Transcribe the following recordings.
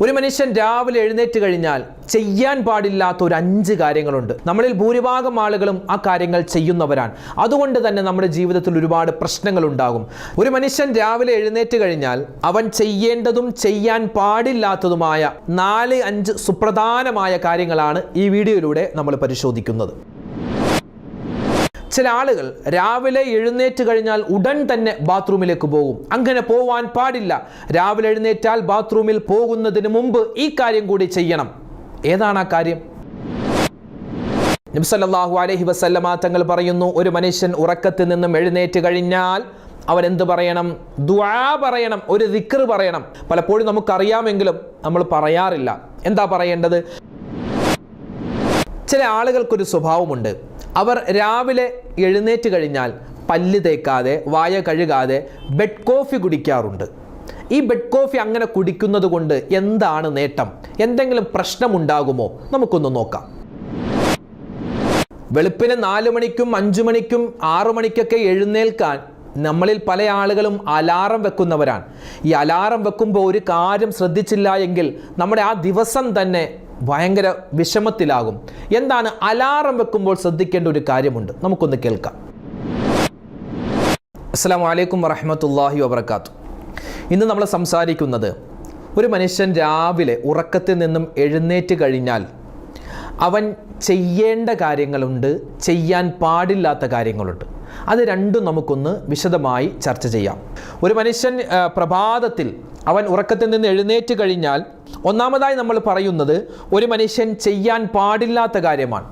ഒരു മനുഷ്യൻ രാവിലെ എഴുന്നേറ്റ് കഴിഞ്ഞാൽ ചെയ്യാൻ പാടില്ലാത്ത ഒരു 5 കാര്യങ്ങളുണ്ട്. നമ്മളിൽ ഭൂരിഭാഗം ആളുകളും ആ കാര്യങ്ങൾ ചെയ്യുന്നവരാണ്. അതുകൊണ്ട് തന്നെ നമ്മുടെ ജീവിതത്തിൽ ഒരുപാട് പ്രശ്നങ്ങൾ ഉണ്ടാകും. ഒരു മനുഷ്യൻ രാവിലെ എഴുന്നേറ്റ് കഴിഞ്ഞാൽ അവൻ ചെയ്യേണ്ടതും ചെയ്യാൻ പാടില്ലാത്തതുമായ 4-5 സുപ്രധാനമായ കാര്യങ്ങളാണ് ഈ വീഡിയോയിലൂടെ നമ്മൾ പരിശോധിക്കുന്നത്. ചില ആളുകൾ രാവിലെ എഴുന്നേറ്റ് കഴിഞ്ഞാൽ ഉടൻ തന്നെ ബാത്റൂമിലേക്ക് പോകും. അങ്ങനെ പോവാൻ പാടില്ല. രാവിലെ എഴുന്നേറ്റാൽ ബാത്റൂമിൽ പോകുന്നതിന് മുമ്പ് ഈ കാര്യം കൂടി ചെയ്യണം. ഏതാണ് ആ കാര്യം? നബി സല്ലല്ലാഹു അലൈഹി വസല്ലമ തങ്ങൾ പറയുന്നു, ഒരു മനുഷ്യൻ ഉറക്കത്തിൽ നിന്നും എഴുന്നേറ്റ് കഴിഞ്ഞാൽ അവൻ എന്ത് പറയണം? ദുആ പറയണം, ഒരു ദിക്ർ പറയണം. പലപ്പോഴും നമുക്കറിയാമെങ്കിലും നമ്മൾ പറയാറില്ല. എന്താ പറയേണ്ടത്? ചില ആളുകൾക്കൊരു സ്വഭാവമുണ്ട്. അവർ രാവിലെ എഴുന്നേറ്റ് കഴിഞ്ഞാൽ പല്ല് തേക്കാതെ വായ കഴുകാതെ ബെഡ് കോഫി കുടിക്കാറുണ്ട്. ഈ ബെഡ് കോഫി അങ്ങനെ കുടിക്കുന്നത് കൊണ്ട് എന്താണ് നേട്ടം? എന്തെങ്കിലും പ്രശ്നമുണ്ടാകുമോ? നമുക്കൊന്ന് നോക്കാം. വെളുപ്പിന് 4 മണിക്കും 5 മണിക്കും 6 മണിക്കൊക്കെ എഴുന്നേൽക്കാൻ നമ്മളിൽ പല ആളുകളും അലാറം വെക്കുന്നവരാണ്. ഈ അലാറം വെക്കുമ്പോൾ ഒരു കാര്യം ശ്രദ്ധിച്ചില്ല എങ്കിൽ നമ്മുടെ ആ ദിവസം തന്നെ ഭയങ്കര വിഷമത്തിലാകും. എന്താണ് അലാറം വെക്കുമ്പോൾ ശ്രദ്ധിക്കേണ്ട ഒരു കാര്യമുണ്ട്? നമുക്കൊന്ന് കേൾക്കാം. അസ്സലാമു അലൈക്കും വറഹ്മത്തുള്ളാഹി വബറകാതുഹു. ഇന്ന് നമ്മൾ സംസാരിക്കുന്നത്, ഒരു മനുഷ്യൻ രാവിലെ ഉറക്കത്തിൽ നിന്നും എഴുന്നേറ്റ് കഴിഞ്ഞാൽ അവൻ ചെയ്യേണ്ട കാര്യങ്ങളുണ്ട്, ചെയ്യാൻ പാടില്ലാത്ത കാര്യങ്ങളുണ്ട്. അത് രണ്ടും നമുക്കൊന്ന് വിശദമായി ചർച്ച ചെയ്യാം. ഒരു മനുഷ്യൻ പ്രഭാതത്തിൽ അവൻ ഉറക്കത്തിൽ നിന്ന് എഴുന്നേറ്റ് കഴിഞ്ഞാൽ ഒന്നാമതായി നമ്മൾ പറയുന്നത് ഒരു മനുഷ്യൻ ചെയ്യാൻ പാടില്ലാത്ത കാര്യമാണ്.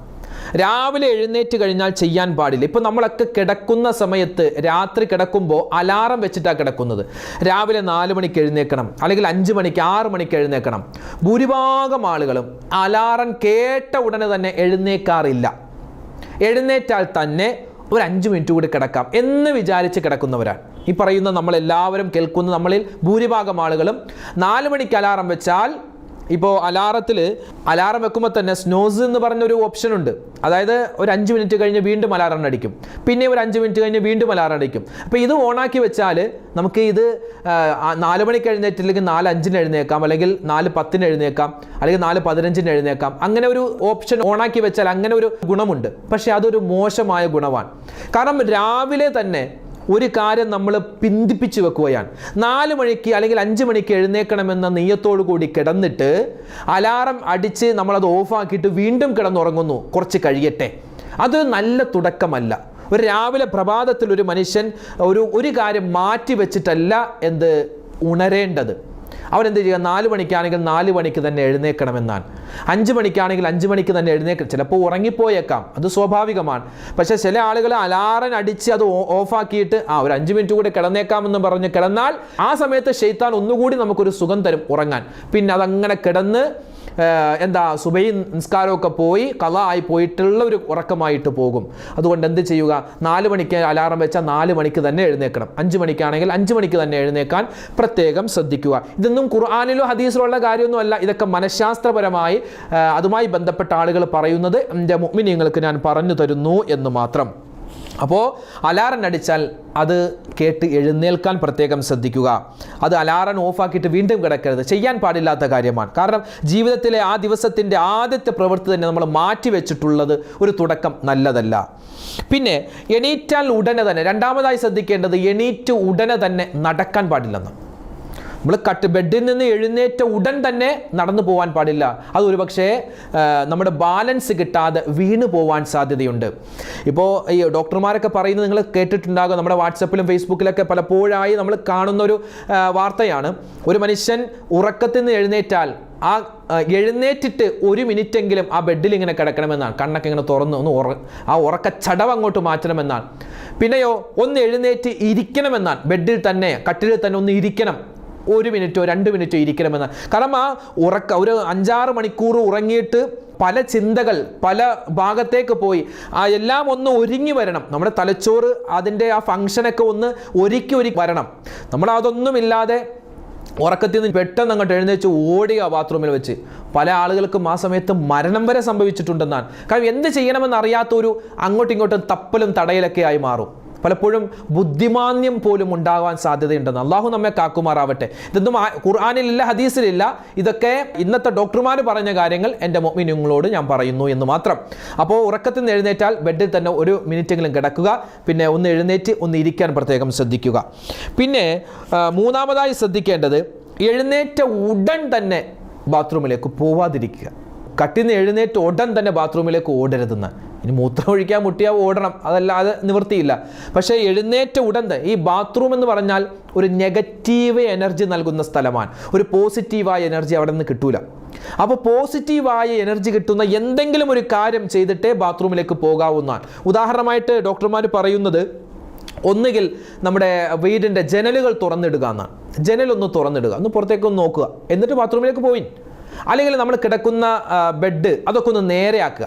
രാവിലെ എഴുന്നേറ്റ് കഴിഞ്ഞാൽ ചെയ്യാൻ പാടില്ല. ഇപ്പോൾ നമ്മളൊക്കെ കിടക്കുന്ന സമയത്ത് രാത്രി കിടക്കുമ്പോൾ അലാറം വെച്ചിട്ടാണ് കിടക്കുന്നത്. രാവിലെ 4 മണിക്ക് എഴുന്നേൽക്കണം, അല്ലെങ്കിൽ 5 മണിക്ക് 6 മണിക്ക് എഴുന്നേൽക്കണം. ഭൂരിഭാഗം ആളുകളും അലാറം കേട്ട ഉടനെ തന്നെ എഴുന്നേൽക്കാറില്ല. എഴുന്നേറ്റാൽ തന്നെ ഒരു 5 മിനിറ്റ് കൂടി കിടക്കാം എന്ന് വിചാരിച്ച് കിടക്കുന്നവരാണ്. ഈ പറയുന്ന നമ്മളെല്ലാവരും കേൾക്കുന്ന നമ്മളിൽ ഭൂരിഭാഗം ആളുകളും 4 മണിക്ക് അലാറം വെച്ചാൽ, ഇപ്പോൾ അലാറം വെക്കുമ്പോൾ തന്നെ സ്നോസ് എന്ന് പറഞ്ഞൊരു ഓപ്ഷൻ ഉണ്ട്. അതായത് ഒരു 5 മിനിറ്റ് കഴിഞ്ഞ് വീണ്ടും അലാറം അടിക്കും, പിന്നെ ഒരു 5 മിനിറ്റ് കഴിഞ്ഞ് വീണ്ടും അലാറം അടിക്കും. അപ്പോൾ ഇത് ഓണാക്കി വെച്ചാൽ നമുക്ക് ഇത് 4 മണിക്ക് എഴുന്നേറ്റില്ലെങ്കിൽ 4:05 എഴുന്നേക്കാം, അല്ലെങ്കിൽ 4:10 എഴുന്നേക്കാം, അല്ലെങ്കിൽ 4:15 എഴുന്നേക്കാം. അങ്ങനെ ഒരു ഓപ്ഷൻ ഓണാക്കി വെച്ചാൽ അങ്ങനെ ഒരു ഗുണമുണ്ട്. പക്ഷേ അതൊരു മോശമായ ഗുണമാണ്. കാരണം രാവിലെ തന്നെ ഒരു കാര്യം നമ്മൾ പിന്തിപ്പിച്ച് വെക്കുകയാണ്. 4 മണിക്ക് അല്ലെങ്കിൽ 5 മണിക്ക് എഴുന്നേൽക്കണമെന്ന നെയ്യത്തോടു കൂടി കിടന്നിട്ട് അലാറം അടിച്ച് നമ്മളത് ഓഫാക്കിയിട്ട് വീണ്ടും കിടന്നുറങ്ങുന്നു, കുറച്ച് കഴിയട്ടെ. അതൊരു നല്ല തുടക്കമല്ല. ഒരു രാവിലെ പ്രഭാതത്തിൽ ഒരു മനുഷ്യൻ ഒരു കാര്യം മാറ്റി വെച്ചിട്ടല്ല ഉണരേണ്ടത്. അവരെന്ത് ചെയ്യുക? 4 മണിക്കാണെങ്കിൽ 4 മണിക്ക് തന്നെ എഴുന്നേൽക്കണമെന്നാണ്. 5 മണിക്കാണെങ്കിൽ 5 മണിക്ക് തന്നെ എഴുന്നേൽക്കണം. ചിലപ്പോൾ ഉറങ്ങിപ്പോയേക്കാം, അത് സ്വാഭാവികമാണ്. പക്ഷേ ചില ആളുകൾ അലാറം അടിച്ച് അത് ഓഫാക്കിയിട്ട് ഒരു 5 മിനിറ്റ് കൂടെ കിടന്നേക്കാമെന്ന് പറഞ്ഞ് കിടന്നാൽ ആ സമയത്ത് ശൈത്താൻ ഒന്നുകൂടി നമുക്കൊരു സുഖം തരും ഉറങ്ങാൻ. പിന്നെ അതങ്ങനെ കിടന്ന് സുബഹി നിസ്കാരമൊക്കെ പോയി ഖളാ ആയി പോയിട്ടുള്ള ഒരു ഉറക്കമായിട്ട് പോകും. അതുകൊണ്ട് എന്ത് ചെയ്യുക? 4 മണിക്ക് അലാറം വെച്ചാൽ 4 മണിക്ക് തന്നെ എഴുന്നേൽക്കണം. 5 മണിക്കാണെങ്കിൽ 5 മണിക്ക് തന്നെ എഴുന്നേൽക്കാൻ പ്രത്യേകം ശ്രദ്ധിക്കുക. ഇതൊന്നും ഖുർആനിലോ ഹദീസിലോ ഉള്ള കാര്യമൊന്നുമല്ല. ഇതൊക്കെ മനഃശാസ്ത്രപരമായി അതുമായി ബന്ധപ്പെട്ട ആളുകൾ പറയുന്നത് എൻ്റെ മുഅ്മിനീങ്ങൾക്ക് ഞാൻ പറഞ്ഞു തരുന്നു എന്ന് മാത്രം. അപ്പോൾ അലാറം അടിച്ചാൽ അത് കേട്ട് എഴുന്നേൽക്കാൻ പ്രത്യേകം ശ്രദ്ധിക്കുക. അത് അലാറം ഓഫാക്കിയിട്ട് വീണ്ടും കിടക്കരുത്. ചെയ്യാൻ പാടില്ലാത്ത കാര്യമാണ്. കാരണം ജീവിതത്തിലെ ആ ദിവസത്തിൻ്റെ ആദ്യത്തെ പ്രവൃത്തി തന്നെ നമ്മൾ മാറ്റി വെച്ചിട്ടുള്ളത് ഒരു തുടക്കം നല്ലതല്ല. പിന്നെ എണീറ്റാൽ ഉടനെ തന്നെ, രണ്ടാമതായി ശ്രദ്ധിക്കേണ്ടത്, എണീറ്റ് ഉടനെ തന്നെ നടക്കാൻ പാടില്ലെന്ന്. നമ്മൾ ബെഡിൽ നിന്ന് എഴുന്നേറ്റ ഉടൻ തന്നെ നടന്നു പോകാൻ പാടില്ല. അത് ഒരു പക്ഷേ നമ്മുടെ ബാലൻസ് കിട്ടാതെ വീണ് പോകാൻ സാധ്യതയുണ്ട്. ഇപ്പോൾ ഈ ഡോക്ടർമാരൊക്കെ പറയുന്നത് നിങ്ങൾ കേട്ടിട്ടുണ്ടാകും. നമ്മുടെ വാട്സപ്പിലും ഫേസ്ബുക്കിലൊക്കെ പലപ്പോഴായി നമ്മൾ കാണുന്നൊരു വാർത്തയാണ്. ഒരു മനുഷ്യൻ ഉറക്കത്തിൽ നിന്ന് എഴുന്നേറ്റാൽ എഴുന്നേറ്റിട്ട് 1 മിനിറ്റെങ്കിലും ആ ബെഡിൽ ഇങ്ങനെ കിടക്കണമെന്നാണ്. കണ്ണൊക്കെ ഇങ്ങനെ തുറന്ന് ആ ഉറക്കച്ചടവ് അങ്ങോട്ട് മാറ്റണമെന്നാണ്. പിന്നെയോ ഒന്ന് എഴുന്നേറ്റ് ഇരിക്കണമെന്നാണ്. ബെഡിൽ തന്നെ, കട്ടിലിൽ തന്നെ ഒന്ന് ഇരിക്കണം. 1 മിനിറ്റോ 2 മിനിറ്റോ ഇരിക്കണമെന്നാണ്. കാരണം ഒരു 5-6 മണിക്കൂർ ഉറങ്ങിയിട്ട് പല ചിന്തകൾ പല ഭാഗത്തേക്ക് പോയി എല്ലാം ഒന്ന് ഒരുങ്ങി വരണം. നമ്മുടെ തലച്ചോറ് അതിൻ്റെ ആ ഫങ്ഷനൊക്കെ ഒന്ന് ഒരുക്കി വരണം. നമ്മൾ അതൊന്നുമില്ലാതെ ഉറക്കത്തിൽ നിന്ന് പെട്ടെന്ന് അങ്ങോട്ട് എഴുന്നേച്ച് ഓടിയ ബാത്റൂമിൽ വെച്ച് പല ആളുകൾക്കും ആ സമയത്ത് മരണം വരെ സംഭവിച്ചിട്ടുണ്ടെന്നാണ്. കാരണം എന്ത് ചെയ്യണമെന്ന് അറിയാത്തൊരു അങ്ങോട്ടും ഇങ്ങോട്ടും തപ്പലും തടയലൊക്കെ ആയി മാറും. പലപ്പോഴും ബുദ്ധിമാന്യം പോലും ഉണ്ടാകാൻ സാധ്യതയുണ്ടെന്ന്. അള്ളാഹു നമ്മെ കാക്കുമാറാവട്ടെ. ഇതൊന്നും ഖുർആനിലില്ല, ഹദീസിലില്ല. ഇതൊക്കെ ഇന്നത്തെ ഡോക്ടർമാർ പറഞ്ഞ കാര്യങ്ങൾ എൻ്റെ മുഅ്മിനീങ്ങളോട് ഞാൻ പറയുന്നു എന്ന് മാത്രം. അപ്പോൾ ഉറക്കത്തിൽ നിന്ന് എഴുന്നേറ്റാൽ ബെഡിൽ തന്നെ ഒരു മിനിറ്റെങ്കിലും കിടക്കുക. പിന്നെ ഒന്ന് എഴുന്നേറ്റ് ഒന്ന് ഇരിക്കാൻ പ്രത്യേകം ശ്രദ്ധിക്കുക. പിന്നെ മൂന്നാമതായി ശ്രദ്ധിക്കേണ്ടത്, എഴുന്നേറ്റ ഉടൻ തന്നെ ബാത്റൂമിലേക്ക് പോവാതിരിക്കുക. കട്ടിൽ നിന്ന് എഴുന്നേറ്റ് ഉടൻ തന്നെ ബാത്റൂമിലേക്ക് ഓടരുതെന്ന്. ഇനി മൂത്രം ഒഴിക്കാൻ മുട്ടിയാൽ ഓടണം, അതല്ലാതെ നിവൃത്തിയില്ല. പക്ഷേ എഴുന്നേറ്റ ഉടൻ തന്നെ, ഈ ബാത്റൂം എന്ന് പറഞ്ഞാൽ ഒരു നെഗറ്റീവ് എനർജി നൽകുന്ന സ്ഥലമാണ്. ഒരു പോസിറ്റീവായ എനർജി അവിടെ നിന്ന് കിട്ടൂല. അപ്പോൾ പോസിറ്റീവായ എനർജി കിട്ടുന്ന എന്തെങ്കിലും ഒരു കാര്യം ചെയ്തിട്ടേ ബാത്റൂമിലേക്ക് പോകാവുന്നതാണ്. ഉദാഹരണമായിട്ട് ഡോക്ടർമാർ പറയുന്നത്, ഒന്നുകിൽ നമ്മുടെ വീടിൻ്റെ ജനലുകൾ തുറന്നിടുക എന്നാണ്. ജനലൊന്ന് തുറന്നിടുക, ഒന്ന് പുറത്തേക്കൊന്ന് നോക്കുക, എന്നിട്ട് ബാത്റൂമിലേക്ക് പോയി. അല്ലെങ്കിൽ നമ്മൾ കിടക്കുന്ന ബെഡ് അതൊക്കെ ഒന്ന് നേരെയാക്കുക.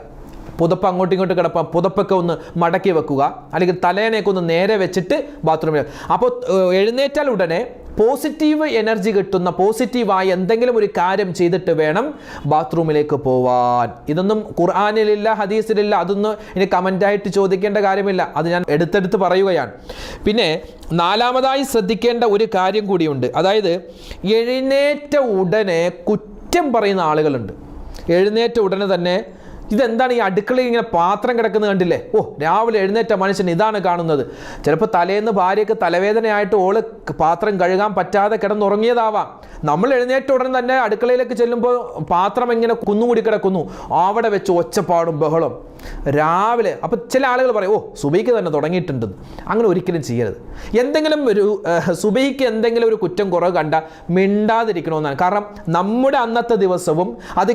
പുതപ്പ് അങ്ങോട്ടും ഇങ്ങോട്ടും കിടപ്പം, പുതപ്പൊക്കെ ഒന്ന് മടക്കി വെക്കുക, അല്ലെങ്കിൽ തലേനെയൊക്കെ ഒന്ന് നേരെ വെച്ചിട്ട് ബാത്റൂമിൽ. അപ്പോൾ എഴുന്നേറ്റാൽ ഉടനെ പോസിറ്റീവ് എനർജി കിട്ടുന്ന, പോസിറ്റീവായ എന്തെങ്കിലും ഒരു കാര്യം ചെയ്തിട്ട് വേണം ബാത്റൂമിലേക്ക് പോവാൻ. ഇതൊന്നും ഖുർആനിലില്ല, ഹദീസിലില്ല. അതൊന്നും ഇനി കമൻ്റായിട്ട് ചോദിക്കേണ്ട കാര്യമില്ല, അത് ഞാൻ എടുത്തെടുത്ത് പറയുകയാണ്. പിന്നെ നാലാമതായി ശ്രദ്ധിക്കേണ്ട ഒരു കാര്യം കൂടിയുണ്ട്. അതായത് എഴുന്നേറ്റ ഉടനെ കുറ്റം പറയുന്ന ആളുകളുണ്ട്. എഴുന്നേറ്റ ഉടനെ തന്നെ, ഇതെന്താണ് ഈ അടുക്കളയിൽ ഇങ്ങനെ പാത്രം കിടക്കുന്നത് കണ്ടില്ലേ, ഓ രാവിലെ എഴുന്നേറ്റ മനുഷ്യൻ ഇതാണ് കാണുന്നത്. ചിലപ്പോൾ തലേന്ന് ഭാര്യയ്ക്ക് തലവേദനയായിട്ട് ഓള് പാത്രം കഴുകാൻ പറ്റാതെ കിടന്നുറങ്ങിയതാവാം. നമ്മൾ എഴുന്നേറ്റ ഉടൻ തന്നെ അടുക്കളയിലേക്ക് ചെല്ലുമ്പോൾ പാത്രം ഇങ്ങനെ കുന്നുകൂടി കിടക്കുന്നു, അവിടെ വെച്ച് ഒച്ചപ്പാടും ബഹളം രാവിലെ. അപ്പം ചില ആളുകൾ പറയും, ഓ സുബഹിക്ക് തന്നെ തുടങ്ങിയിട്ടുണ്ടെന്ന്. അങ്ങനെ ഒരിക്കലും ചെയ്യരുത്. എന്തെങ്കിലും ഒരു സുബഹിക്ക് എന്തെങ്കിലും ഒരു കുറ്റം കുറവ് കണ്ട മിണ്ടാതിരിക്കണമെന്നാണ്. കാരണം നമ്മുടെ അന്നത്തെ ദിവസവും അത്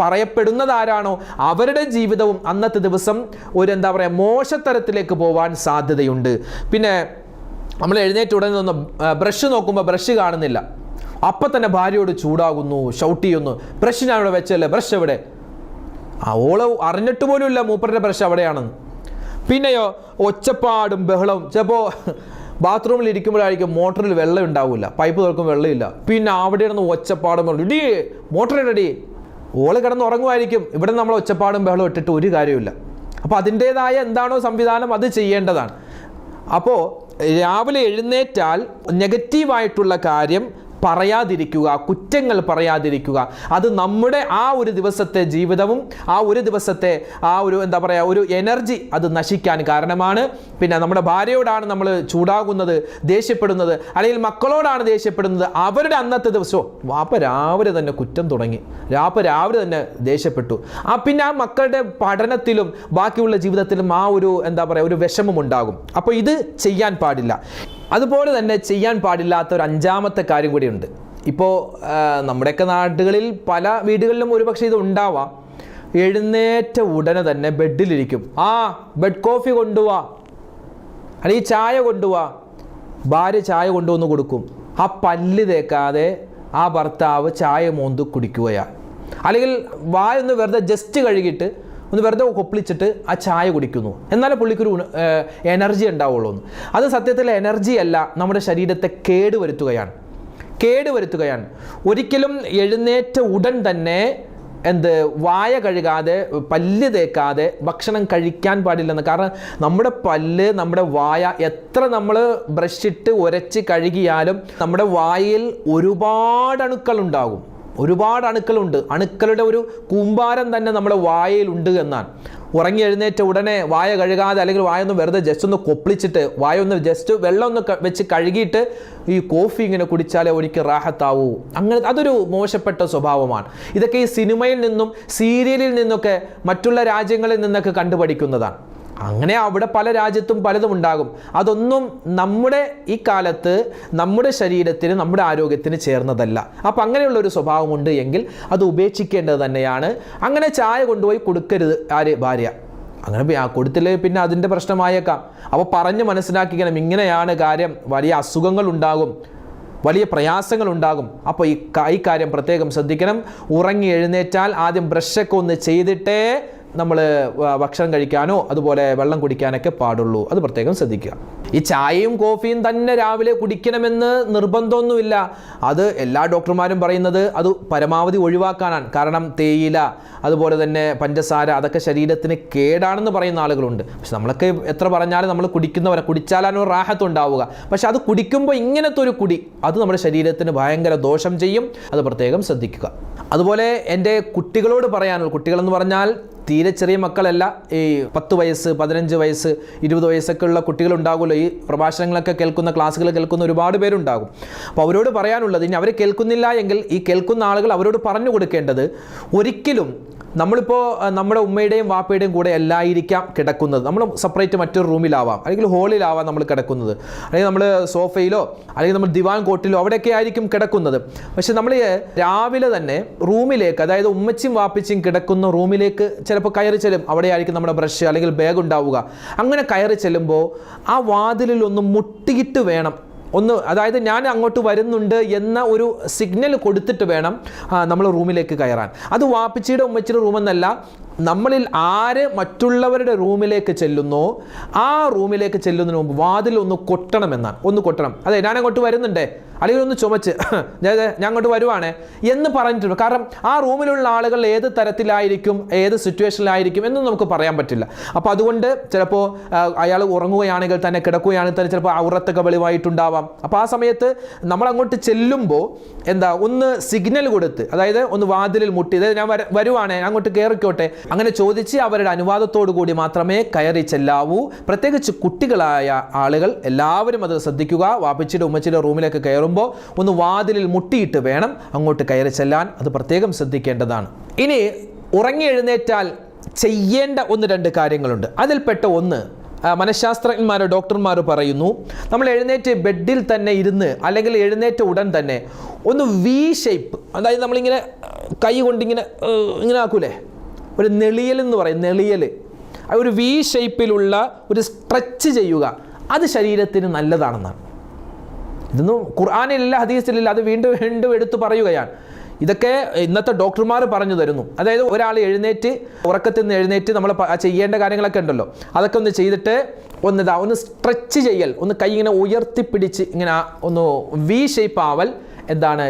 പറയപ്പെടുന്നത് ആരാണോ അവരുടെ ജീവിതവും അന്നത്തെ ദിവസം ഒരു എന്താ പറയുക മോശത്തരത്തിലേക്ക് പോവാൻ സാധ്യതയുണ്ട്. പിന്നെ നമ്മൾ എഴുന്നേറ്റ് ഉടനെ ഒന്ന് ബ്രഷ് നോക്കുമ്പോൾ ബ്രഷ് കാണുന്നില്ല, അപ്പം തന്നെ ഭാര്യയോട് ചൂടാകുന്നു, ഷൗട്ട് ചെയ്യുന്നു, ബ്രഷ് ഞാൻ ഇവിടെ വെച്ചല്ലേ, ബ്രഷ് എവിടെ? ഓള് അറിഞ്ഞിട്ട് പോലും ഇല്ല മൂപ്പരുടെ ബ്രഷ് അവിടെയാണെന്ന്. പിന്നെയോ ഒച്ചപ്പാടും ബഹളവും. ചിലപ്പോൾ ബാത്റൂമിൽ ഇരിക്കുമ്പോഴായിരിക്കും മോട്ടറിൽ വെള്ളം ഉണ്ടാവില്ല, പൈപ്പ് തുറക്കും വെള്ളമില്ല. പിന്നെ അവിടെ ഇരുന്ന് ഒച്ചപ്പാടും ഇടീ മോട്ടർ ഇടടി, ഓള് കിടന്ന് ഉറങ്ങുമായിരിക്കും. ഇവിടെ നമ്മൾ ഒച്ചപ്പാടും ബഹളം ഇട്ടിട്ട് ഒരു കാര്യമില്ല. അപ്പോൾ അതിൻ്റേതായ എന്താണോ സംവിധാനം അത് ചെയ്യേണ്ടതാണ്. അപ്പോൾ രാവിലെ എഴുന്നേറ്റാൽ നെഗറ്റീവായിട്ടുള്ള കാര്യം പറയാതിരിക്കുക, കുറ്റങ്ങൾ പറയാതിരിക്കുക. അത് നമ്മുടെ ആ ഒരു ദിവസത്തെ ജീവിതവും ആ ഒരു ദിവസത്തെ ആ ഒരു എന്താ പറയുക ഒരു എനർജി അത് നശിക്കാൻ കാരണമാണ്. പിന്നെ നമ്മുടെ ഭാര്യയോടാണ് നമ്മൾ ചൂടാകുന്നത്, ദേഷ്യപ്പെടുന്നത്, അല്ലെങ്കിൽ മക്കളോടാണ് ദേഷ്യപ്പെടുന്നത്. അവരുടെ അന്നത്തെ ദിവസവും വാപ്പ രാവിലെ തന്നെ കുറ്റം തുടങ്ങി, രാവിലെ തന്നെ ദേഷ്യപ്പെട്ടു. പിന്നെ ആ മക്കളുടെ പഠനത്തിലും ബാക്കിയുള്ള ജീവിതത്തിലും ആ ഒരു എന്താ പറയുക ഒരു വിഷമം ഉണ്ടാകും. അപ്പോൾ ഇത് ചെയ്യാൻ പാടില്ല. അതുപോലെ തന്നെ ചെയ്യാൻ പാടില്ലാത്ത ഒരു അഞ്ചാമത്തെ കാര്യം കൂടിയുണ്ട്. ഇപ്പോൾ നമ്മുടെയൊക്കെ നാടുകളിൽ പല വീടുകളിലും ഒരുപക്ഷെ ഇത് ഉണ്ടാവാം. എഴുന്നേറ്റ ഉടനെ തന്നെ ബെഡിലിരിക്കും. ബെഡ് കോഫി കൊണ്ടുപോവാ, അല്ലെങ്കിൽ ചായ കൊണ്ടുപോവാ. ഭാര്യ ചായ കൊണ്ടുവന്ന് കൊടുക്കും. ആ പല്ല് തേക്കാതെ ആ ഭർത്താവ് ചായ മോന്ത് കുടിക്കുകയാണ്. അല്ലെങ്കിൽ വായൊന്ന് വെറുതെ ജസ്റ്റ് കഴുകിയിട്ട് ഒന്ന് വെറുതെ കൊപ്പിളിച്ചിട്ട് ആ ചായ കുടിക്കുന്നു. എന്നാലേ പുള്ളിക്കൊരു എനർജി ഉണ്ടാവുള്ളൂ. അത് സത്യത്തിൽ എനർജി അല്ല, നമ്മുടെ ശരീരത്തെ കേടുവരുത്തുകയാണ്. ഒരിക്കലും എഴുന്നേറ്റ ഉടൻ തന്നെ വായ കഴുകാതെ പല്ല് തേക്കാതെ ഭക്ഷണം കഴിക്കാൻ പാടില്ലെന്ന്. കാരണം നമ്മുടെ പല്ല്, നമ്മുടെ വായ എത്ര നമ്മൾ ബ്രഷിട്ട് ഉരച്ച് കഴുകിയാലും നമ്മുടെ വായയിൽ ഒരുപാട് അണുക്കളുണ്ടാകും. അണുക്കളുടെ ഒരു കൂമ്പാരം തന്നെ നമ്മുടെ വായയിലുണ്ട് എന്നാണ്. ഉറങ്ങി എഴുന്നേറ്റ ഉടനെ വായ കഴുകാതെ, അല്ലെങ്കിൽ വായൊന്ന് വെറുതെ ജസ്റ്റ് ഒന്ന് കൊപ്പിളിച്ചിട്ട് വായൊന്ന് ജസ്റ്റ് വെള്ളം ഒന്ന് വെച്ച് കഴുകിയിട്ട് ഈ കോഫി ഇങ്ങനെ കുടിച്ചാലേ ഒരിക്കൽ റാഹത്താവൂ. അങ്ങനെ അതൊരു മോശപ്പെട്ട സ്വഭാവമാണ്. ഇതൊക്കെ ഈ സിനിമയിൽ നിന്നും സീരിയലിൽ നിന്നൊക്കെ മറ്റുള്ള രാജ്യങ്ങളിൽ നിന്നൊക്കെ കണ്ടുപഠിക്കുന്നതാണ്. അങ്ങനെ അവിടെ പല രാജ്യത്തും പലതും ഉണ്ടാകും. അതൊന്നും നമ്മുടെ ഈ കാലത്ത് നമ്മുടെ ശരീരത്തിന്, നമ്മുടെ ആരോഗ്യത്തിന് ചേർന്നതല്ല. അപ്പം അങ്ങനെയുള്ള ഒരു സ്വഭാവമുണ്ട് എങ്കിൽ അത് ഉപേക്ഷിക്കേണ്ടത് തന്നെയാണ്. അങ്ങനെ ചായ കൊണ്ടുപോയി കൊടുക്കരുത് ഭാര്യ. അങ്ങനെ കൊടുത്തില്ലേ പിന്നെ അതിൻ്റെ പ്രശ്നമായേക്കാം. അപ്പോൾ പറഞ്ഞ് മനസ്സിലാക്കിക്കണം, ഇങ്ങനെയാണ് കാര്യം, വലിയ അസുഖങ്ങൾ ഉണ്ടാകും, വലിയ പ്രയാസങ്ങൾ ഉണ്ടാകും. അപ്പോൾ ഈ കാര്യം പ്രത്യേകം ശ്രദ്ധിക്കണം. ഉറങ്ങി എഴുന്നേറ്റാൽ ആദ്യം ബ്രഷൊക്കെ ഒന്ന് ചെയ്തിട്ടേ നമ്മൾ ഭക്ഷണം കഴിക്കാനോ അതുപോലെ വെള്ളം കുടിക്കാനൊക്കെ പാടുള്ളൂ. അത് പ്രത്യേകം ശ്രദ്ധിക്കുക. ഈ ചായയും കോഫിയും തന്നെ രാവിലെ കുടിക്കണമെന്ന് നിർബന്ധമൊന്നുമില്ല. അത് എല്ലാ ഡോക്ടർമാരും പറയുന്നത് അത് പരമാവധി ഒഴിവാക്കാനാണ്. കാരണം തേയില, അതുപോലെ തന്നെ പഞ്ചസാര, അതൊക്കെ ശരീരത്തിന് കേടാണെന്ന് പറയുന്ന ആളുകളുണ്ട്. പക്ഷെ നമ്മളൊക്കെ എത്ര പറഞ്ഞാലും നമ്മൾ കുടിച്ചാലാണ് ഒരു റാഹത്ത് ഉണ്ടാവുക. പക്ഷെ അത് കുടിക്കുമ്പോൾ ഇങ്ങനത്തെ ഒരു കുടി അത് നമ്മുടെ ശരീരത്തിന് ഭയങ്കര ദോഷം ചെയ്യും. അത് പ്രത്യേകം ശ്രദ്ധിക്കുക. അതുപോലെ എൻ്റെ കുട്ടികളോട് പറയാനുള്ള, കുട്ടികളെന്ന് പറഞ്ഞാൽ തീരെ ചെറിയ മക്കളല്ല, ഈ 10 വയസ്സ് 15 വയസ്സ് 20 വയസ്സൊക്കെ ഉള്ള കുട്ടികളുണ്ടാകുമല്ലോ. ഈ പ്രഭാഷണങ്ങളൊക്കെ കേൾക്കുന്ന, ക്ലാസ്സുകൾ കേൾക്കുന്ന ഒരുപാട് പേരുണ്ടാകും. അപ്പോൾ അവരോട് പറയാനുള്ളത്, ഇനി അവർ കേൾക്കുന്നില്ല എങ്കിൽ ഈ കേൾക്കുന്ന ആളുകൾ അവരോട് പറഞ്ഞു കൊടുക്കേണ്ടത്, ഒരിക്കലും നമ്മളിപ്പോൾ നമ്മുടെ ഉമ്മയുടെയും വാപ്പയുടെയും കൂടെ എല്ലായിരിക്കാം കിടക്കുന്നത്. നമ്മൾ സെപ്പറേറ്റ് മറ്റൊരു റൂമിലാവാം, അല്ലെങ്കിൽ ഹോളിലാവാം നമ്മൾ കിടക്കുന്നത്, അല്ലെങ്കിൽ നമ്മൾ സോഫയിലോ അല്ലെങ്കിൽ നമ്മൾ ദിവാൻ കോട്ടിലോ അവിടെയൊക്കെ ആയിരിക്കും കിടക്കുന്നത്. പക്ഷെ നമ്മൾ രാവിലെ തന്നെ റൂമിലേക്ക്, അതായത് ഉമ്മച്ചിയും വാപ്പിച്ചും കിടക്കുന്ന റൂമിലേക്ക് ചിലപ്പോൾ കയറി ചെല്ലും. അവിടെ ആയിരിക്കും നമ്മുടെ ബ്രഷ് അല്ലെങ്കിൽ ബാഗ് ഉണ്ടാവുക. അങ്ങനെ കയറി ചെല്ലുമ്പോൾ ആ വാതിലിൽ ഒന്ന് മുട്ടിയിട്ട് വേണം അതായത് ഞാൻ അങ്ങോട്ട് വരുന്നുണ്ട് എന്ന ഒരു സിഗ്നൽ കൊടുത്തിട്ട് വേണം നമ്മൾ റൂമിലേക്ക് കയറാൻ. അത് വാപ്പിച്ചിയുടെ ഉമ്മച്ചിയുടെ റൂമെന്നല്ല, നമ്മളിൽ ആര് മറ്റുള്ളവരുടെ റൂമിലേക്ക് ചെല്ലുന്നോ ആ റൂമിലേക്ക് ചെല്ലുന്നതിന് മുമ്പ് വാതിൽ ഒന്ന് കൊട്ടണം. അതെ, ഞാൻ അങ്ങോട്ട് വരുന്നുണ്ടേ, അല്ലെങ്കിൽ ഒന്ന് ചുമച്ച് ഞാൻ അങ്ങോട്ട് വരുവാണേ എന്ന് പറഞ്ഞിട്ടുണ്ട്. കാരണം ആ റൂമിലുള്ള ആളുകൾ ഏത് തരത്തിലായിരിക്കും, ഏത് സിറ്റുവേഷനിലായിരിക്കും എന്ന് നമുക്ക് പറയാൻ പറ്റില്ല. അപ്പോൾ അതുകൊണ്ട് ചിലപ്പോൾ അയാൾ ഉറങ്ങുകയാണെങ്കിൽ തന്നെ, കിടക്കുകയാണെങ്കിൽ തന്നെ ചിലപ്പോൾ ഔറത്തൊക്കെ വെളിവായിട്ടുണ്ടാവാം. അപ്പോൾ ആ സമയത്ത് നമ്മൾ അങ്ങോട്ട് ചെല്ലുമ്പോൾ ഒന്ന് സിഗ്നൽ കൊടുത്ത്, അതായത് ഒന്ന് വാതിലിൽ മുട്ടി, അതായത് ഞാൻ വരുവാണേ, അങ്ങോട്ട് കയറിക്കോട്ടെ, അങ്ങനെ ചോദിച്ച് അവരുടെ അനുവാദത്തോടു കൂടി മാത്രമേ കയറി ചെല്ലാവൂ. പ്രത്യേകിച്ച് കുട്ടികളായ ആളുകൾ എല്ലാവരും അത് ശ്രദ്ധിക്കുക. വാപ്പിച്ചിയുടെ ഉമ്മച്ചിയുടെ റൂമിലേക്ക് കയറുമ്പോൾ ഒന്ന് വാതിലിൽ മുട്ടിയിട്ട് വേണം അങ്ങോട്ട് കയറി ചെല്ലാൻ. അത് പ്രത്യേകം ശ്രദ്ധിക്കേണ്ടതാണ്. ഇനി ഉറങ്ങി എഴുന്നേറ്റാൽ ചെയ്യേണ്ട 1-2 കാര്യങ്ങളുണ്ട്. അതിൽപ്പെട്ട ഒന്ന്, മനഃശാസ്ത്രജ്ഞന്മാർ, ഡോക്ടർമാർ പറയുന്നു, നമ്മൾ എഴുന്നേറ്റ് ബെഡിൽ തന്നെ ഇരുന്ന്, അല്ലെങ്കിൽ എഴുന്നേറ്റ ഉടൻ തന്നെ ഒന്ന് വി ഷേപ്പ്, അതായത് നമ്മളിങ്ങനെ കൈ കൊണ്ടിങ്ങനെ ആക്കൂലേ, ഒരു നെളിയൽ എന്ന് പറയും, നെളിയൽ, ഒരു വി ഷേപ്പിലുള്ള ഒരു സ്ട്രെച്ച് ചെയ്യുക. അത് ശരീരത്തിന് നല്ലതാണെന്നാണ്. ഇതൊന്നും ഖുർആനിലില്ല, ഹദീസിലില്ല, അത് വീണ്ടും എടുത്തു പറയുകയാണ്. ഇതൊക്കെ ഇന്നത്തെ ഡോക്ടർമാർ പറഞ്ഞു തരുന്നു. അതായത് ഒരാൾ ഉറക്കത്തിൽ നിന്ന് എഴുന്നേറ്റ് നമ്മൾ ചെയ്യേണ്ട കാര്യങ്ങളൊക്കെ ഉണ്ടല്ലോ, അതൊക്കെ ഒന്ന് ചെയ്തിട്ട് ഒന്ന് സ്ട്രെച്ച് ചെയ്യൽ, ഒന്ന് കൈ ഇങ്ങനെ ഉയർത്തിപ്പിടിച്ച് ഇങ്ങനെ ഒന്ന് വി ഷേപ്പ് ആവൽ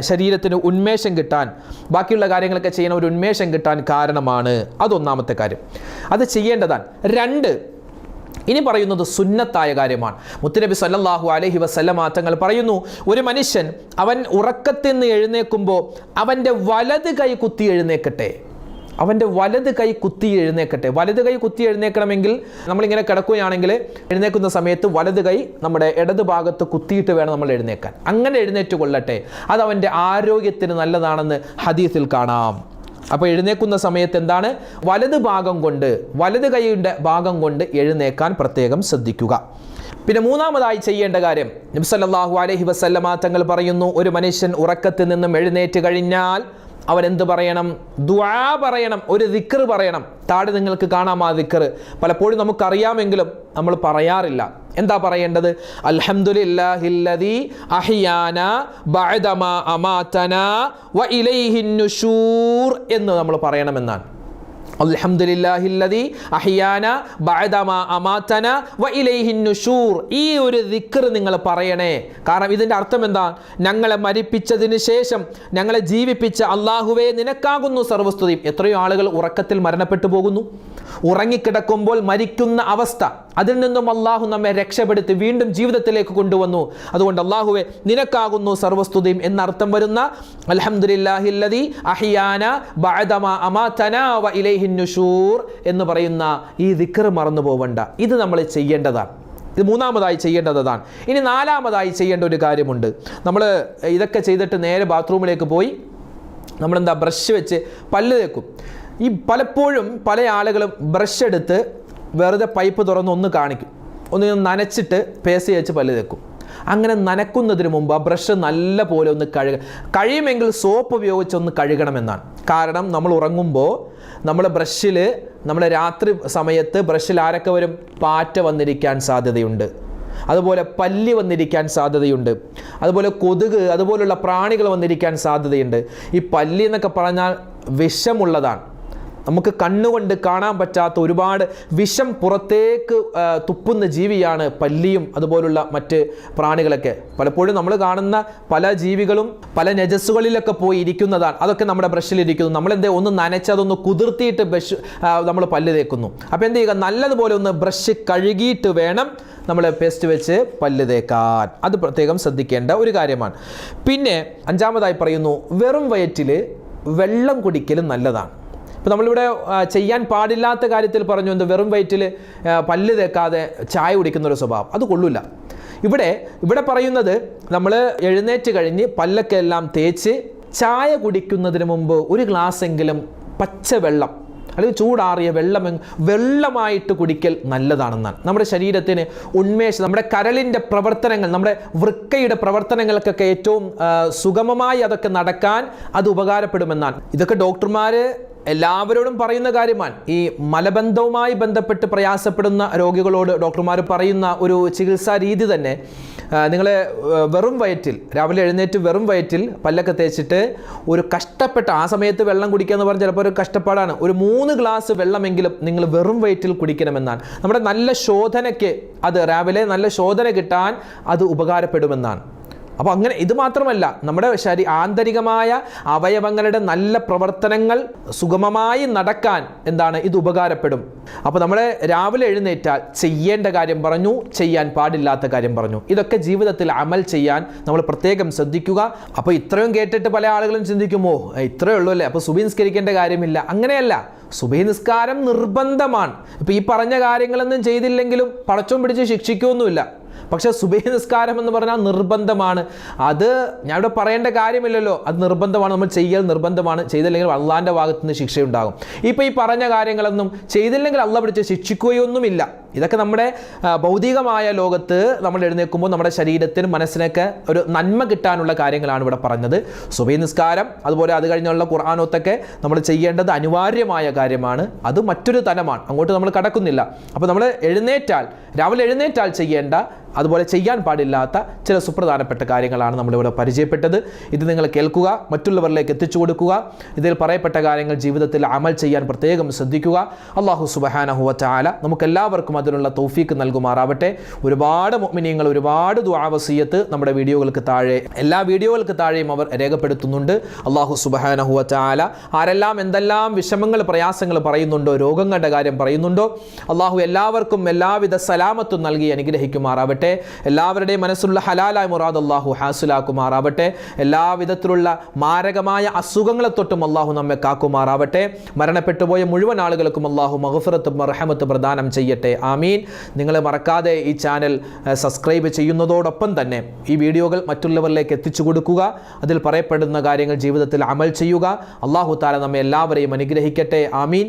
ശരീരത്തിന് ഉന്മേഷം കിട്ടാൻ, ബാക്കിയുള്ള കാര്യങ്ങളൊക്കെ ചെയ്യുന്ന ഒരു ഉന്മേഷം കിട്ടാൻ കാരണമാണ്. അതൊന്നാമത്തെ കാര്യം, അത് ചെയ്യേണ്ടതാണ്. 2, ഇനി പറയുന്നത് സുന്നത്തായ കാര്യമാണ്. മുത്തുനബി സല്ലല്ലാഹു അലൈഹി വസല്ലമ തങ്ങൾ പറയുന്നു, ഒരു മനുഷ്യൻ അവൻ ഉറക്കത്തിൽ നിന്ന് എഴുന്നേൽക്കുമ്പോൾ അവൻ്റെ വലത് കൈ കുത്തി എഴുന്നേൽക്കട്ടെ. വലത് കൈ കുത്തി എഴുന്നേൽക്കണമെങ്കിൽ നമ്മളിങ്ങനെ കിടക്കുകയാണെങ്കിൽ എഴുന്നേൽക്കുന്ന സമയത്ത് വലത് കൈ നമ്മുടെ ഇടത് ഭാഗത്ത് കുത്തിയിട്ട് വേണം നമ്മൾ എഴുന്നേൽക്കാൻ. അങ്ങനെ എഴുന്നേറ്റ് കൊള്ളട്ടെ, അത് അവൻ്റെ ആരോഗ്യത്തിന് നല്ലതാണെന്ന് ഹദീസിൽ കാണാം. അപ്പോൾ എഴുന്നേൽക്കുന്ന സമയത്ത് വലത് കൈയുടെ ഭാഗം കൊണ്ട് എഴുന്നേൽക്കാൻ പ്രത്യേകം ശ്രദ്ധിക്കുക. പിന്നെ 3-മതായി ചെയ്യേണ്ട കാര്യം, നബി സല്ലല്ലാഹു അലൈഹി വസല്ലമ തങ്ങൾ പറയുന്നു, ഒരു മനുഷ്യൻ ഉറക്കത്തിൽ നിന്നും എഴുന്നേറ്റ് കഴിഞ്ഞാൽ അവൻ എന്ത് പറയണം? ദുആ പറയണം, ഒരു ദിക്ർ പറയണം. താഴെ നിങ്ങൾക്ക് കാണാം ആ ദിക്ർ. പലപ്പോഴും നമുക്കറിയാമെങ്കിലും നമ്മൾ പറയാറില്ല. എന്താ പറയേണ്ടത്? അൽഹംദുലില്ലാഹില്ലദീ അഹ്യാനാ ബഅദമാ അമാതനാ വ ഇലൈഹിൻ നുശൂർ എന്ന് നമ്മൾ പറയണമെന്നാണ്. അൽഹംദുലില്ലാഹില്ലദീ അഹ്യാനാ ബഅദമാ അമാതനാ വ ഇലൈഹിൻ നുശൂർ. ഈ ഒരു ദിക്ർ നിങ്ങൾ പറയണേ. കാരണം ഇതിൻ്റെ അർത്ഥം എന്താ? ഞങ്ങളെ മരിപ്പിച്ചതിന് ശേഷം ഞങ്ങളെ ജീവിപ്പിച്ച അല്ലാഹുവേ, നിനക്കാകുന്നു സർവസ്തുതിയും. എത്രയോ ആളുകൾ ഉറക്കത്തിൽ മരണപ്പെട്ടു പോകുന്നു. ഉറങ്ങിക്കിടക്കുമ്പോൾ മരിക്കുന്ന അവസ്ഥ, അതിൽ നിന്നും അല്ലാഹു നമ്മെ രക്ഷപ്പെടുത്തി വീണ്ടും ജീവിതത്തിലേക്ക് കൊണ്ടുവന്നു. അതുകൊണ്ട് അല്ലാഹുവേ, നിനക്കാകുന്നു സർവസ്തുതിയും എന്നർത്ഥം വരുന്ന അൽഹംദുലില്ലാഹില്ലദീ അഹ്യാനാ ബഅദമാ അമാതനാ വ ഇലൈഹിൻ നുശൂർ എന്ന് പറയുന്ന ഈ ദിക്ർ മറന്നു പോവണ്ട. ഇത് നമ്മൾ ചെയ്യേണ്ടതാണ്. ഇത് 3-മതായി ചെയ്യേണ്ടതാണ്. ഇനി 4-മതായി ചെയ്യേണ്ട ഒരു കാര്യമുണ്ട്. നമ്മൾ ഇതൊക്കെ ചെയ്തിട്ട് നേരെ ബാത്റൂമിലേക്ക് പോയി നമ്മളെന്താ ബ്രഷ് വെച്ച് പല്ല് തേക്കും. ഈ പലപ്പോഴും പല ആളുകളും ബ്രഷ് എടുത്ത് വെറുതെ പൈപ്പ് തുറന്ന് ഒന്ന് കാണിക്കും, ഒന്ന് നനച്ചിട്ട് പേസ്റ്റ് വെച്ച് പല്ല് തേക്കും. അങ്ങനെ നനക്കുന്നതിന് മുമ്പ് ആ ബ്രഷ് നല്ല പോലെ ഒന്ന് കഴിയുമെങ്കിൽ സോപ്പ് ഉപയോഗിച്ചൊന്ന് കഴുകണമെന്നാണ്. കാരണം നമ്മൾ ഉറങ്ങുമ്പോൾ നമ്മൾ രാത്രി സമയത്ത് ബ്രഷിൽ ആരൊക്കെ വരും? പാറ്റ വന്നിരിക്കാൻ സാധ്യതയുണ്ട്, അതുപോലെ പല്ലി വന്നിരിക്കാൻ സാധ്യതയുണ്ട്, അതുപോലെ കൊതുക്, അതുപോലുള്ള പ്രാണികൾ വന്നിരിക്കാൻ സാധ്യതയുണ്ട്. ഈ പല്ലി എന്നൊക്കെ പറഞ്ഞാൽ വിഷമുള്ളതാണ്. നമുക്ക് കണ്ണുകൊണ്ട് കാണാൻ പറ്റാത്ത ഒരുപാട് വിഷം പുറത്തേക്ക് തുപ്പുന്ന ജീവിയാണ് പല്ലിയും അതുപോലുള്ള മറ്റ് പ്രാണികളൊക്കെ. പലപ്പോഴും നമ്മൾ കാണുന്ന പല ജീവികളും പല നജസ്സുകളിലൊക്കെ പോയി ഇരിക്കുന്നതാണ്. അതൊക്കെ നമ്മുടെ ബ്രഷിലിരിക്കുന്നു. നമ്മളെന്തേ ഒന്ന് നനച്ച് അതൊന്ന് കുതിർത്തിയിട്ട് നമ്മൾ പല്ല് തേക്കുന്നു. അപ്പോൾ എന്ത് ചെയ്യുക, നല്ലതുപോലെ ഒന്ന് ബ്രഷ് കഴുകിയിട്ട് വേണം നമ്മൾ പേസ്റ്റ് വെച്ച് പല്ല് തേക്കാൻ. അത് പ്രത്യേകം ശ്രദ്ധിക്കേണ്ട ഒരു കാര്യമാണ്. പിന്നെ 5-മതായി പറയുന്നു, വെറും വയറ്റിൽ വെള്ളം കുടിക്കലും നല്ലതാണ്. ഇപ്പോൾ നമ്മളിവിടെ ചെയ്യാൻ പാടില്ലാത്ത കാര്യത്തിൽ പറഞ്ഞു, എന്ത് വെറും വയറ്റിൽ പല്ല് തേക്കാതെ ചായ കുടിക്കുന്ന ഒരു സ്വഭാവം, അത് കൊള്ളില്ല. ഇവിടെ പറയുന്നത് നമ്മൾ എഴുന്നേറ്റ് കഴിഞ്ഞ് പല്ലൊക്കെ എല്ലാം തേച്ച് ചായ കുടിക്കുന്നതിന് മുമ്പ് ഒരു ഗ്ലാസ്സെങ്കിലും പച്ചവെള്ളം അല്ലെങ്കിൽ ചൂടാറിയ വെള്ളമായിട്ട് കുടിക്കൽ നല്ലതാണെന്നാണ്. നമ്മുടെ ശരീരത്തിന് ഉന്മേഷം, നമ്മുടെ കരളിൻ്റെ പ്രവർത്തനങ്ങൾ, നമ്മുടെ വൃക്കയുടെ പ്രവർത്തനങ്ങൾക്കൊക്കെ ഏറ്റവും സുഗമമായി അതൊക്കെ നടക്കാൻ അത് ഉപകാരപ്പെടുമെന്നാണ്. ഇതൊക്കെ ഡോക്ടർമാർ എല്ലാവരോടും പറയുന്ന കാര്യമാണ്. ഈ മലബന്ധവുമായി ബന്ധപ്പെട്ട് പ്രയാസപ്പെടുന്ന രോഗികളോട് ഡോക്ടർമാർ പറയുന്ന ഒരു ചികിത്സാ രീതി തന്നെ, നിങ്ങൾ വെറും വയറ്റിൽ രാവിലെ എഴുന്നേറ്റ് വെറും വയറ്റിൽ പല്ലൊക്കെ തേച്ചിട്ട് ഒരു കഷ്ടപ്പെട്ട ആ സമയത്ത് വെള്ളം കുടിക്കുക എന്ന് പറഞ്ഞാൽ ചിലപ്പോൾ ഒരു കഷ്ടപ്പാടാണ്. ഒരു 3 ഗ്ലാസ് വെള്ളമെങ്കിലും നിങ്ങൾ വെറും വയറ്റിൽ കുടിക്കണമെന്നാണ്. നമ്മുടെ നല്ല ശോധനയ്ക്ക് അത് രാവിലെ നല്ല ശോധന കിട്ടാൻ അത് ഉപകാരപ്പെടുമെന്നാണ്. അപ്പോൾ അങ്ങനെ ഇത് മാത്രമല്ല, നമ്മുടെ ആന്തരികമായ അവയവങ്ങളുടെ നല്ല പ്രവർത്തനങ്ങൾ സുഗമമായി നടക്കാൻ ഇത് ഉപകാരപ്പെടും. അപ്പോൾ നമ്മൾ രാവിലെ എഴുന്നേറ്റാൽ ചെയ്യേണ്ട കാര്യം പറഞ്ഞു, ചെയ്യാൻ പാടില്ലാത്ത കാര്യം പറഞ്ഞു. ഇതൊക്കെ ജീവിതത്തിൽ അമൽ ചെയ്യാൻ നമ്മൾ പ്രത്യേകം ശ്രദ്ധിക്കുക. അപ്പോൾ ഇത്രയും കേട്ടിട്ട് പല ആളുകളും ചിന്തിക്കുമോ, ഇത്രയേ ഉള്ളൂ അല്ലേ, അപ്പോൾ സുബഹി നിസ്കരിക്കേണ്ട കാര്യമില്ല. അങ്ങനെയല്ല, സുബഹി നിസ്കാരം നിർബന്ധമാണ്. ഇപ്പോൾ ഈ പറഞ്ഞ കാര്യങ്ങളൊന്നും ചെയ്തില്ലെങ്കിലും പടച്ചോൻ പിടിച്ച് ശിക്ഷിക്കുകയൊന്നുമില്ല. പക്ഷേ സുബഹി നിസ്കാരം എന്ന് പറഞ്ഞാൽ നിർബന്ധമാണ്. അത് ഞാൻ ഇവിടെ പറയേണ്ട കാര്യമില്ലല്ലോ, അത് നിർബന്ധമാണ്, നമ്മൾ ചെയ്യൽ നിർബന്ധമാണ്. ചെയ്തില്ലെങ്കിൽ അള്ളാഹിൻ്റെ ഭാഗത്തു നിന്ന് ശിക്ഷയുണ്ടാകും. ഇപ്പോൾ ഈ പറഞ്ഞ കാര്യങ്ങളൊന്നും ചെയ്തില്ലെങ്കിൽ അള്ളാഹ് പിടിച്ച് ശിക്ഷിക്കുകയൊന്നുമില്ല. ഇതൊക്കെ നമ്മുടെ ഭൗതികമായ ലോകത്ത് നമ്മൾ എഴുന്നേൽക്കുമ്പോൾ നമ്മുടെ ശരീരത്തിനും മനസ്സിനൊക്കെ ഒരു നന്മ കിട്ടാനുള്ള കാര്യങ്ങളാണ് ഇവിടെ പറഞ്ഞത്. സുബഹി നിസ്കാരം അതുപോലെ അത് കഴിഞ്ഞുള്ള ഖുർആനോത്തൊക്കെ നമ്മൾ ചെയ്യേണ്ടത് അനിവാര്യമായ കാര്യമാണ്. അത് മറ്റൊരു തലമാണ്, അങ്ങോട്ട് നമ്മൾ കടക്കുന്നില്ല. അപ്പോൾ നമ്മൾ രാവിലെ എഴുന്നേറ്റാൽ ചെയ്യേണ്ട, അതുപോലെ ചെയ്യാൻ പാടില്ലാത്ത ചില സുപ്രധാനപ്പെട്ട കാര്യങ്ങളാണ് നമ്മളിവിടെ പരിചയപ്പെട്ടത്. ഇത് നിങ്ങൾ കേൾക്കുക, മറ്റുള്ളവരിലേക്ക് എത്തിച്ചു കൊടുക്കുക. ഇതിൽ പറയപ്പെട്ട കാര്യങ്ങൾ ജീവിതത്തിൽ അമൽ ചെയ്യാൻ പ്രത്യേകം ശ്രദ്ധിക്കുക. അല്ലാഹു സുബ്ഹാനഹു വ തആല നമുക്കെല്ലാവർക്കും അതിനുള്ള തൗഫീക്ക് നൽകുമാറാവട്ടെ. ഒരുപാട് മുഅ്മിനീങ്ങൾ ഒരുപാട് ദുആ വസിയത്ത് നമ്മുടെ എല്ലാ വീഡിയോകൾക്ക് താഴെയും അവർ രേഖപ്പെടുത്തുന്നുണ്ട്. അല്ലാഹു സുബ്ഹാനഹു വ തആല ആരെല്ലാം എന്തെല്ലാം വിഷമങ്ങൾ പ്രയാസങ്ങൾ പറയുന്നുണ്ടോ, രോഗങ്ങളുടെ കാര്യം പറയുന്നുണ്ടോ, അല്ലാഹു എല്ലാവർക്കും എല്ലാവിധ സലാമത്തും നൽകി അനുഗ്രഹിക്കുമാറാവട്ടെ. എല്ലാവരുടെയും മനസ്സിലുള്ള ഹലാലായ മുറാദ് അല്ലാഹു ഹാസിലാക്കുമാറാവട്ടെ. എല്ലാവിധത്തിലുള്ള മാരകമായ അസുഖങ്ങളെ തൊട്ടും അല്ലാഹു നമ്മെ കാക്കുമാറാവട്ടെ. മരണപ്പെട്ടുപോയ മുഴുവൻ ആളുകൾക്കും അല്ലാഹു മഗ്ഫിറത്തും റഹ്മത്തും പ്രദാനം ചെയ്യട്ടെ. ആമീൻ. നിങ്ങൾ മറക്കാതെ ഈ ചാനൽ സബ്സ്ക്രൈബ് ചെയ്യുന്നതോടൊപ്പം തന്നെ ഈ വീഡിയോകൾ മറ്റുള്ളവരിലേക്ക് എത്തിച്ചു കൊടുക്കുക. അതിൽ പറയപ്പെടുന്ന കാര്യങ്ങൾ ജീവിതത്തിൽ അമൽ ചെയ്യുക. അല്ലാഹു തആല നമ്മെ എല്ലാവരെയും അനുഗ്രഹിക്കട്ടെ. ആമീൻ.